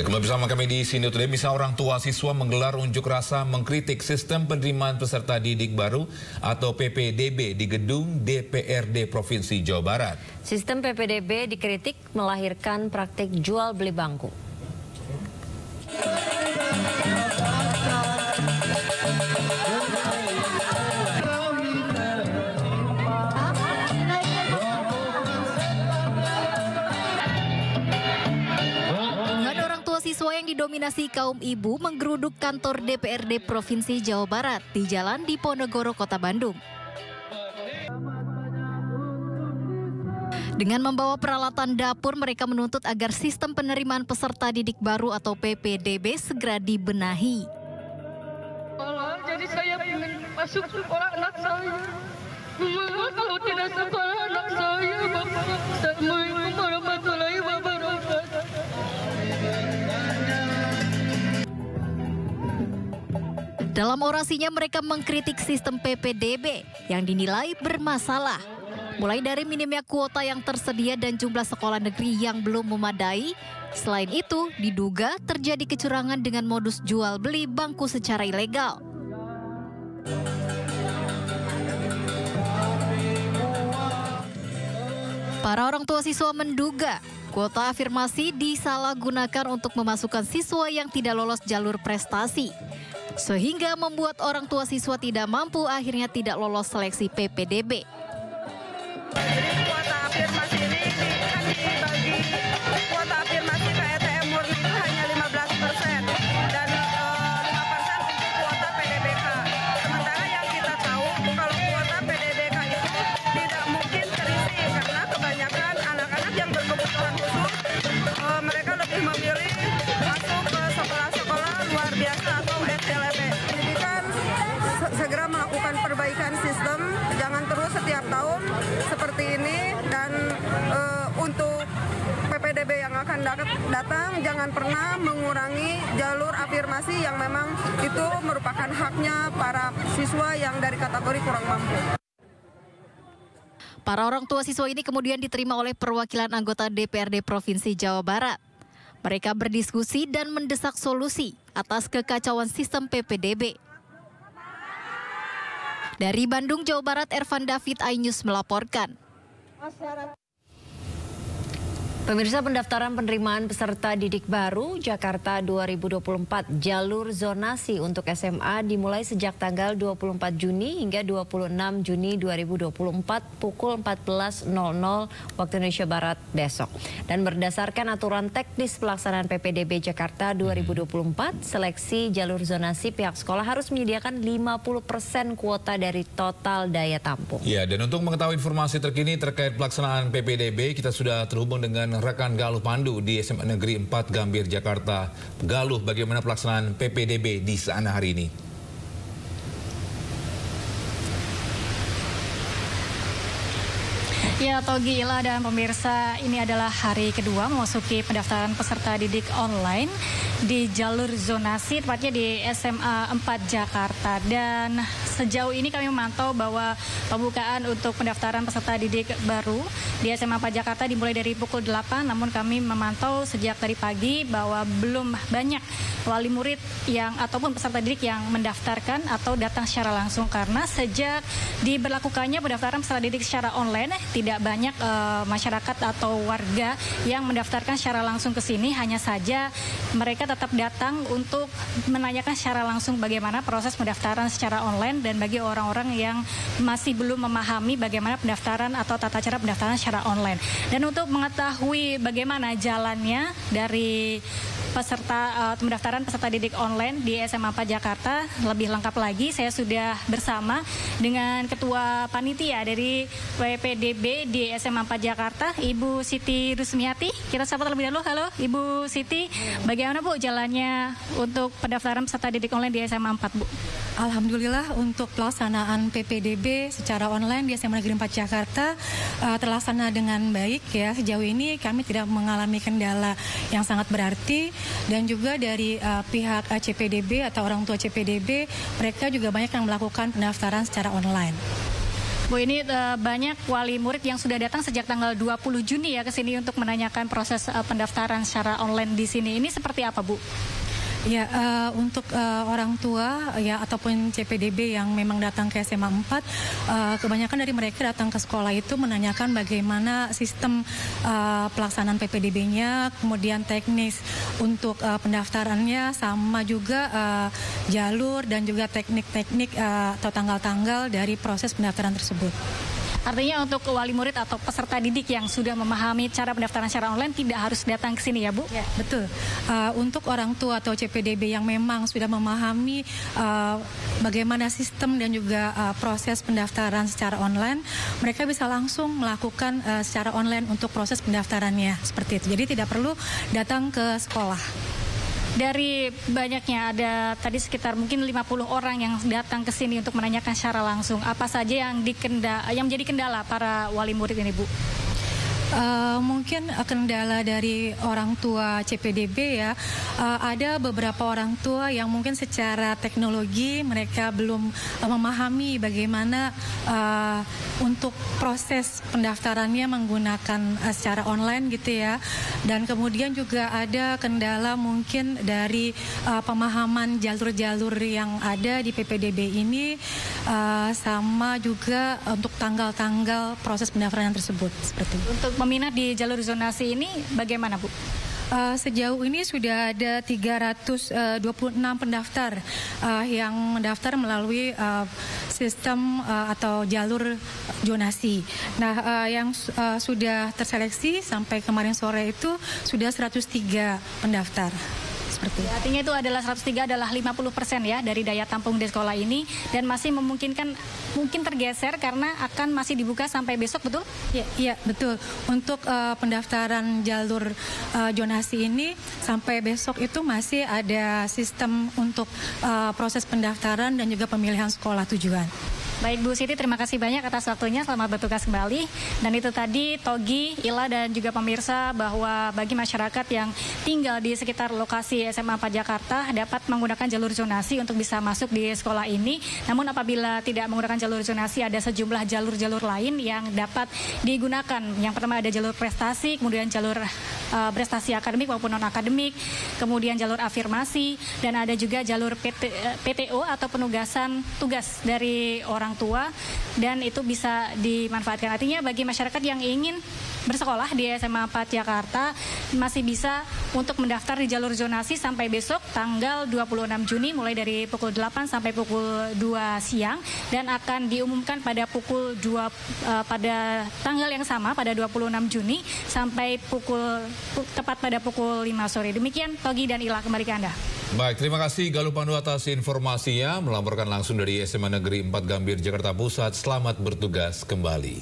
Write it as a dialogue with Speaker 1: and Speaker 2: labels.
Speaker 1: Ya, kembali bersama kami di Sini Today. Misal orang tua siswa menggelar unjuk rasa mengkritik sistem penerimaan peserta didik baru atau PPDB di gedung DPRD Provinsi Jawa Barat.
Speaker 2: Sistem PPDB dikritik melahirkan praktik jual beli bangku.
Speaker 3: Siswa yang didominasi kaum ibu menggeruduk kantor DPRD Provinsi Jawa Barat di Jalan Diponegoro, Kota Bandung. Dengan membawa peralatan dapur, mereka menuntut agar sistem penerimaan peserta didik baru atau PPDB segera dibenahi.
Speaker 4: Jadi saya ingin masuk sekolah anak saya. Kalau tidak sekolah anak saya, Bapak. Assalamualaikum warahmatullahi wabarakatuh.
Speaker 3: Dalam orasinya mereka mengkritik sistem PPDB yang dinilai bermasalah. Mulai dari minimnya kuota yang tersedia dan jumlah sekolah negeri yang belum memadai. Selain itu, diduga terjadi kecurangan dengan modus jual beli bangku secara ilegal. Para orang tua siswa menduga kuota afirmasi disalahgunakan untuk memasukkan siswa yang tidak lolos jalur prestasi. Sehingga membuat orang tua siswa tidak mampu akhirnya tidak lolos seleksi PPDB.
Speaker 5: Jadi kuota afirmasi ini kan dibagi kuota afirmasi KETM murni itu hanya 15% dan 5% untuk kuota PDBK. Sementara yang kita tahu kalau kuota PDBK itu tidak mungkin terisi karena kebanyakan anak-anak yang berkebutuhan khusus mereka lebih memilih masuk ke sekolah-sekolah luar biasa atau SLB. Jadi kan segera melakukan perbaikan sistem, jangan terus setiap tahun seperti ini, dan untuk PPDB yang akan datang jangan pernah mengurangi jalur afirmasi yang memang itu merupakan haknya para siswa yang dari kategori kurang mampu.
Speaker 3: Para orang tua siswa ini kemudian diterima oleh perwakilan anggota DPRD Provinsi Jawa Barat. Mereka berdiskusi dan mendesak solusi atas kekacauan sistem PPDB. Dari Bandung, Jawa Barat, Ervan David, iNews melaporkan.
Speaker 2: Pemirsa, pendaftaran penerimaan peserta didik baru Jakarta 2024 jalur zonasi untuk SMA dimulai sejak tanggal 24 Juni hingga 26 Juni 2024 pukul 14.00 waktu Indonesia Barat besok. Dan berdasarkan aturan teknis pelaksanaan PPDB Jakarta 2024, seleksi jalur zonasi pihak sekolah harus menyediakan 50% kuota dari total daya tampung.
Speaker 1: Ya, dan untuk mengetahui informasi terkini terkait pelaksanaan PPDB, kita sudah terhubung dengan rekan Galuh Pandu di SMA Negeri 4 Gambir, Jakarta. Galuh, bagaimana pelaksanaan PPDB di sana hari ini?
Speaker 6: Ya, Togi, Ila, dan pemirsa, ini adalah hari kedua memasuki pendaftaran peserta didik online di jalur zonasi, tepatnya di SMA 4 Jakarta. Dan sejauh ini kami memantau bahwa pembukaan untuk pendaftaran peserta didik baru di SMA 4 Jakarta dimulai dari pukul 8, namun kami memantau sejak tadi pagi bahwa belum banyak wali murid yang ataupun peserta didik yang mendaftarkan atau datang secara langsung, karena sejak diberlakukannya pendaftaran peserta didik secara online tidak banyak masyarakat atau warga yang mendaftarkan secara langsung ke sini. Hanya saja mereka tetap datang untuk menanyakan secara langsung bagaimana proses pendaftaran secara online, dan bagi orang-orang yang masih belum memahami bagaimana pendaftaran atau tata cara pendaftaran secara online. Dan untuk mengetahui bagaimana jalannya dari pendaftaran peserta didik online di SMA 4 Jakarta lebih lengkap lagi, saya sudah bersama dengan Ketua Panitia dari PPDB di SMA 4 Jakarta, Ibu Siti Rusmiati. Kita sapa terlebih dahulu. Halo Ibu Siti, bagaimana Bu jalannya untuk pendaftaran peserta didik online di SMA 4, Bu?
Speaker 7: Alhamdulillah untuk pelaksanaan PPDB secara online di SMA Negeri 4 Jakarta terlaksana dengan baik ya. Sejauh ini kami tidak mengalami kendala yang sangat berarti, dan juga dari pihak CPDB atau orang tua CPDB, mereka juga banyak yang melakukan pendaftaran secara online.
Speaker 6: Bu, ini banyak wali murid yang sudah datang sejak tanggal 20 Juni ya ke sini untuk menanyakan proses pendaftaran secara online di sini. Ini seperti apa, Bu?
Speaker 7: Ya, untuk orang tua ya ataupun CPDB yang memang datang ke SMA 4, kebanyakan dari mereka datang ke sekolah itu menanyakan bagaimana sistem pelaksanaan PPDB-nya, kemudian teknis untuk pendaftarannya, sama juga jalur dan juga teknik-teknik atau tanggal-tanggal dari proses pendaftaran tersebut.
Speaker 6: Artinya untuk wali murid atau peserta didik yang sudah memahami cara pendaftaran secara online tidak harus datang ke sini ya, Bu?
Speaker 7: Ya, betul. Untuk orang tua atau CPDB yang memang sudah memahami bagaimana sistem dan juga proses pendaftaran secara online, mereka bisa langsung melakukan secara online untuk proses pendaftarannya seperti itu. Jadi tidak perlu datang ke sekolah.
Speaker 6: Dari banyaknya ada tadi sekitar mungkin 50 orang yang datang ke sini untuk menanyakan secara langsung. Apa saja yang menjadi kendala para wali murid ini, Bu?
Speaker 7: Mungkin kendala dari orang tua CPDB ya, ada beberapa orang tua yang mungkin secara teknologi mereka belum memahami bagaimana untuk proses pendaftarannya menggunakan secara online gitu ya. Dan kemudian juga ada kendala mungkin dari pemahaman jalur-jalur yang ada di PPDB ini, sama juga untuk tanggal-tanggal proses pendaftaran tersebut seperti itu.
Speaker 6: Untuk peminat di jalur zonasi ini bagaimana, Bu?
Speaker 7: Sejauh ini sudah ada 326 pendaftar yang mendaftar melalui sistem atau jalur zonasi. Nah, yang sudah terseleksi sampai kemarin sore itu sudah 103 pendaftar.
Speaker 6: Artinya itu adalah 103 adalah 50% ya dari daya tampung di sekolah ini, dan masih memungkinkan mungkin tergeser karena akan masih dibuka sampai besok, betul?
Speaker 7: Iya, betul. Untuk pendaftaran jalur zonasi ini sampai besok itu masih ada sistem untuk proses pendaftaran dan juga pemilihan sekolah tujuan.
Speaker 6: Baik, Bu Siti, terima kasih banyak atas waktunya. Selamat bertugas kembali. Dan itu tadi Togi, Ila, dan juga pemirsa bahwa bagi masyarakat yang tinggal di sekitar lokasi SMA 4 Jakarta dapat menggunakan jalur zonasi untuk bisa masuk di sekolah ini. Namun apabila tidak menggunakan jalur zonasi, ada sejumlah jalur-jalur lain yang dapat digunakan. Yang pertama ada jalur prestasi, kemudian jalur prestasi akademik maupun non-akademik, kemudian jalur afirmasi, dan ada juga jalur PTO atau penugasan tugas dari orang tua, dan itu bisa dimanfaatkan. Artinya bagi masyarakat yang ingin bersekolah di SMA 4 Jakarta masih bisa untuk mendaftar di jalur zonasi sampai besok tanggal 26 Juni mulai dari pukul 8 sampai pukul 2 siang, dan akan diumumkan pada pukul 2 pada tanggal yang sama pada 26 Juni sampai tepat pada pukul 5 sore. Demikian Togi dan Ila, kembali ke Anda.
Speaker 1: Baik, terima kasih Galuh Pandu atas informasinya, melaporkan langsung dari SMA Negeri 4 Gambir, Jakarta Pusat. Selamat bertugas kembali.